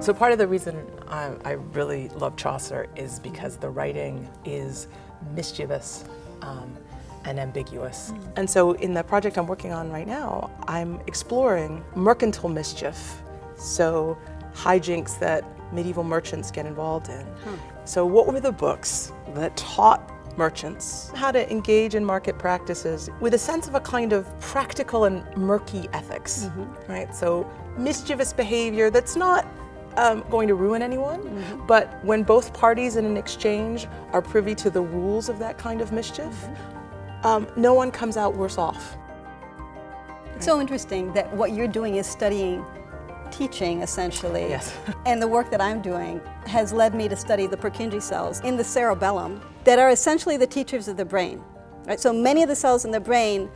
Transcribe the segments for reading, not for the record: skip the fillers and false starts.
So part of the reason I really love Chaucer is because the writing is mischievous and ambiguous. And so in the project I'm working on right now, I'm exploring mercantile mischief, so hijinks that medieval merchants get involved in. So what were the books that taught merchants how to engage in market practices with a sense of a kind of practical and murky ethics, right? So mischievous behavior that's not going to ruin anyone, but when both parties in an exchange are privy to the rules of that kind of mischief, no one comes out worse off. It's so interesting that what you're doing is studying teaching, essentially. Yes. And the work that I'm doing has led me to study the Purkinje cells in the cerebellum that are essentially the teachers of the brain. Right? So many of the cells in the brain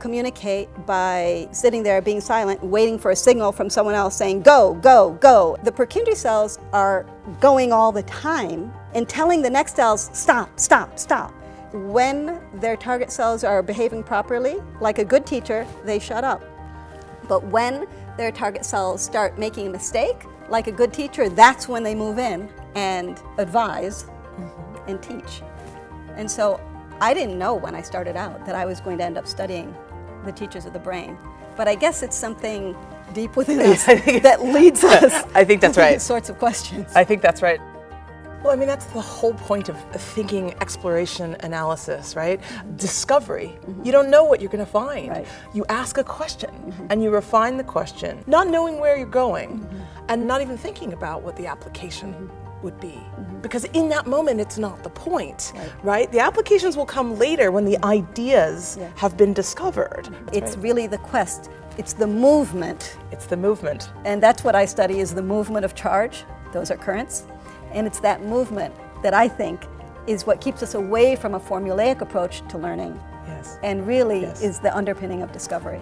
communicate by sitting there, being silent, waiting for a signal from someone else saying, go, go, go. The Purkinje cells are going all the time and telling the next cells, stop, stop, stop. When their target cells are behaving properly, like a good teacher, they shut up. But when their target cells start making a mistake, like a good teacher, that's when they move in and advise and teach. And so I didn't know when I started out that I was going to end up studying the teachers of the brain. But I guess it's something deep within us that leads us I think that's to right. these sorts of questions. I think that's right. Well, I mean, that's the whole point of thinking, exploration, analysis, right? Discovery. You don't know what you're going to find. Right. You ask a question and you refine the question, not knowing where you're going and not even thinking about what the application would be. Because in that moment, it's not the point, right? The applications will come later when the ideas have been discovered. It's really the quest. It's the movement. It's the movement. And that's what I study, is the movement of charge. Those are currents. And it's that movement that I think is what keeps us away from a formulaic approach to learning. Yes. And really is the underpinning of discovery.